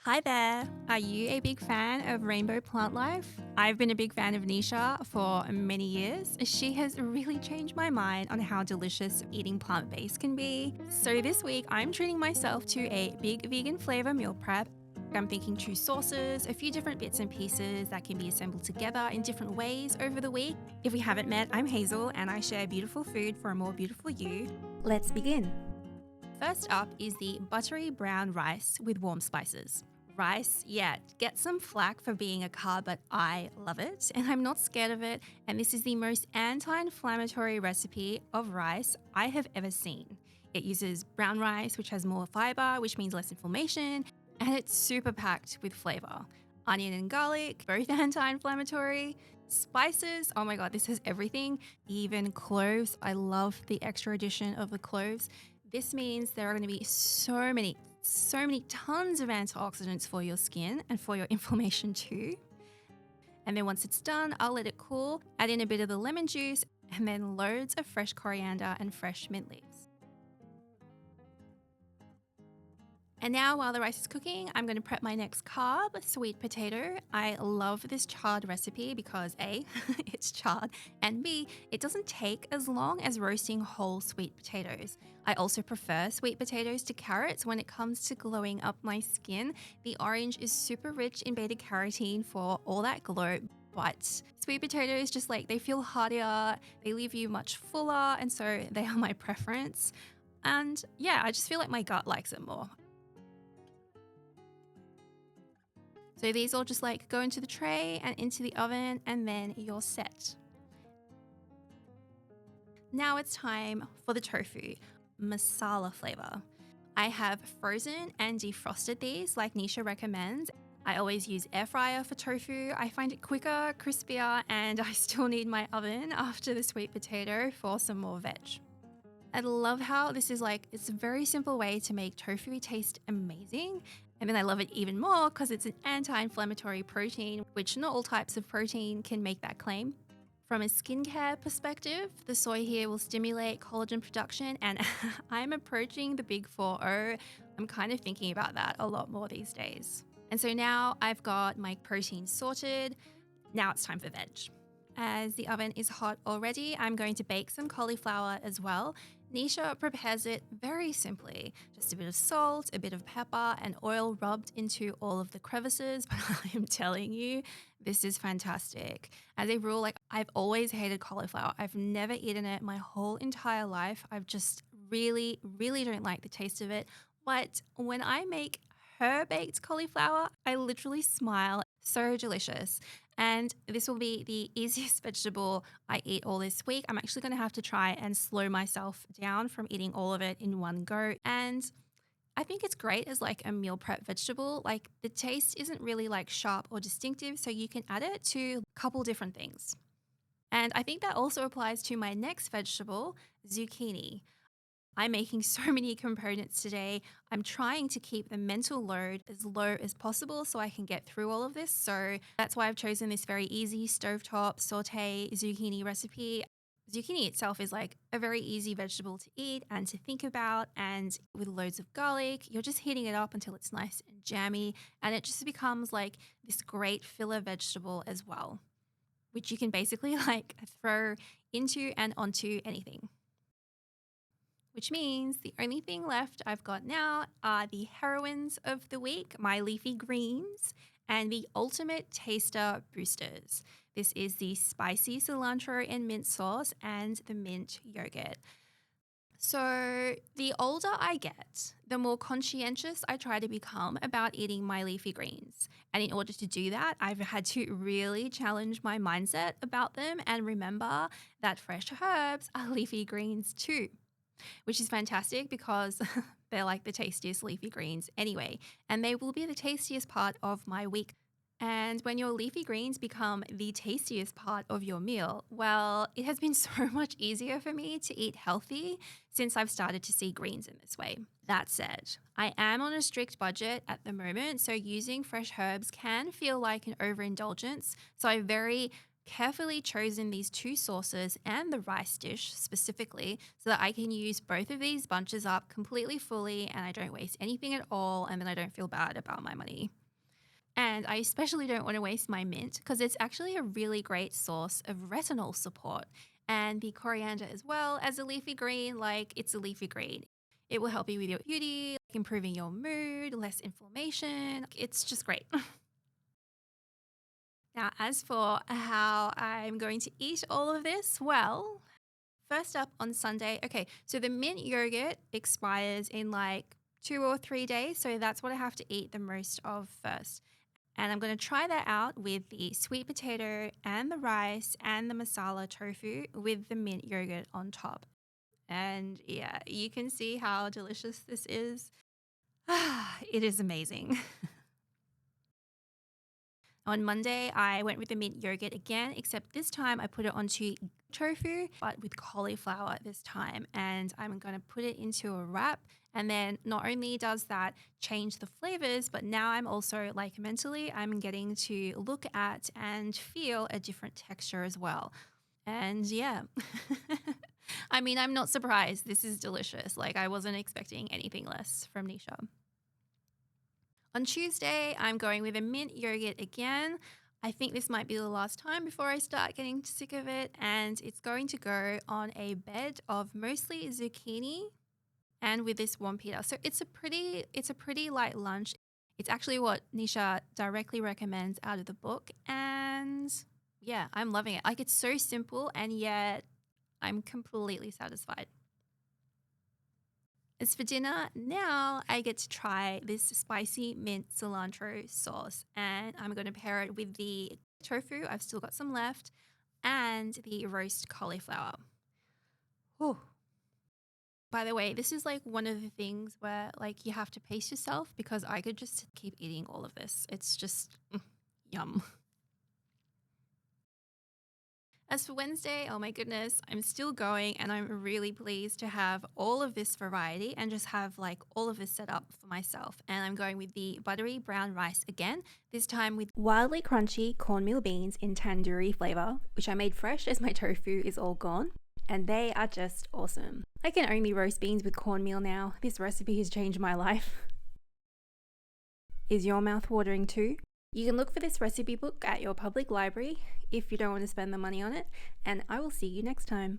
Hi there! Are you a big fan of Rainbow Plant Life? I've been a big fan of Nisha for many years. She has really changed my mind on how delicious eating plant-based can be. So this week, I'm treating myself to a Big Vegan Flavour meal prep. I'm thinking 2 sauces, a few different bits and pieces that can be assembled together in different ways over the week. If we haven't met, I'm Hazel and I share beautiful food for a more beautiful you. Let's begin! First up is the buttery brown rice with warm spices. Rice, yeah, get some flack for being a carb, but I love it and I'm not scared of it. And this is the most anti-inflammatory recipe of rice I have ever seen. It uses brown rice, which has more fiber, which means less inflammation, and it's super packed with flavor. Onion and garlic, both anti-inflammatory. Spices, oh my god, this has everything. Even cloves, I love the extra addition of the cloves. This means there are going to be so many tons of antioxidants for your skin and for your inflammation too. And then once it's done, I'll let it cool, add in a bit of the lemon juice, and then loads of fresh coriander and fresh mint leaves. And now while the rice is cooking, I'm going to prep my next carb, sweet potato. I love this chard recipe because A, it's chard, and B, it doesn't take as long as roasting whole sweet potatoes. I also prefer sweet potatoes to carrots when it comes to glowing up my skin. The orange is super rich in beta carotene for all that glow, but sweet potatoes just they feel heartier, they leave you much fuller, and so they are my preference. And yeah, I just feel like my gut likes it more. So these all just go into the tray and into the oven, and then you're set. Now it's time for the tofu, masala flavor. I have frozen and defrosted these like Nisha recommends. I always use air fryer for tofu. I find it quicker, crispier, and I still need my oven after the sweet potato for some more veg. I love how this is it's a very simple way to make tofu taste amazing. And then I love it even more because it's an anti-inflammatory protein, which not all types of protein can make that claim. From a skincare perspective, the soy here will stimulate collagen production, and I'm approaching the big 4-0. I'm kind of thinking about that a lot more these days. And so now I've got my protein sorted. Now it's time for veg. As the oven is hot already, I'm going to bake some cauliflower as well. Nisha prepares it very simply. Just a bit of salt, a bit of pepper, and oil rubbed into all of the crevices. But I'm telling you, this is fantastic. As a rule, I've always hated cauliflower. I've never eaten it my whole entire life. I've just really don't like the taste of it. But when I make her baked cauliflower, I literally smile. So delicious. And this will be the easiest vegetable I eat all this week. I'm actually going to have to try and slow myself down from eating all of it in one go. And I think it's great as a meal prep vegetable. The taste isn't really sharp or distinctive, so you can add it to a couple different things. And I think that also applies to my next vegetable, zucchini. I'm making so many components today. I'm trying to keep the mental load as low as possible so I can get through all of this. So that's why I've chosen this very easy stovetop saute zucchini recipe. Zucchini itself is a very easy vegetable to eat and to think about, and with loads of garlic, you're just heating it up until it's nice and jammy, and it just becomes this great filler vegetable as well, which you can basically throw into and onto anything. Which means the only thing left I've got now are the heroines of the week, my leafy greens, and the ultimate taster boosters. This is the spicy cilantro and mint sauce and the mint yogurt. So the older I get, the more conscientious I try to become about eating my leafy greens. And in order to do that, I've had to really challenge my mindset about them and remember that fresh herbs are leafy greens too. Which is fantastic because they're the tastiest leafy greens anyway, and they will be the tastiest part of my week. And when your leafy greens become the tastiest part of your meal, well, it has been so much easier for me to eat healthy since I've started to see greens in this way. That said, I am on a strict budget at the moment, so using fresh herbs can feel like an overindulgence. So I very carefully chosen these two sauces and the rice dish specifically so that I can use both of these bunches up completely fully and I don't waste anything at all, and then I don't feel bad about my money. And I especially don't want to waste my mint because it's actually a really great source of retinol support. And the coriander as well, as a leafy green, like it's a leafy green. It will help you with your beauty, like improving your mood, less inflammation. It's just great. Now, as for how I'm going to eat all of this, well, first up on Sunday, okay, so the mint yogurt expires in like 2 or 3 days. So that's what I have to eat the most of first. And I'm going to try that out with the sweet potato and the rice and the masala tofu with the mint yogurt on top. And yeah, you can see how delicious this is. It is amazing. On Monday, I went with the mint yogurt again, except this time I put it onto tofu, but with cauliflower this time. And I'm going to put it into a wrap. And then not only does that change the flavors, but now I'm also like mentally, I'm getting to look at and feel a different texture as well. And yeah, I mean, I'm not surprised. This is delicious. Like I wasn't expecting anything less from Nisha. On Tuesday, I'm going with a mint yogurt again. I think this might be the last time before I start getting sick of it, and it's going to go on a bed of mostly zucchini and with this warm pita. So it's a pretty light lunch. It's actually what Nisha directly recommends out of the book, and yeah, I'm loving it. Like it's so simple and yet I'm completely satisfied. As for dinner, now I get to try this spicy mint cilantro sauce, and I'm going to pair it with the tofu. I've still got some left, and the roast cauliflower. Whew. By the way, this is like one of the things where like you have to pace yourself because I could just keep eating all of this. It's just yum. As for Wednesday, oh my goodness, I'm still going and I'm really pleased to have all of this variety and just have like all of this set up for myself. And I'm going with the buttery brown rice again, this time with wildly crunchy cornmeal beans in tandoori flavor, which I made fresh as my tofu is all gone. And they are just awesome. I can only roast beans with cornmeal now. This recipe has changed my life. Is your mouth watering too? You can look for this recipe book at your public library if you don't want to spend the money on it, and I will see you next time.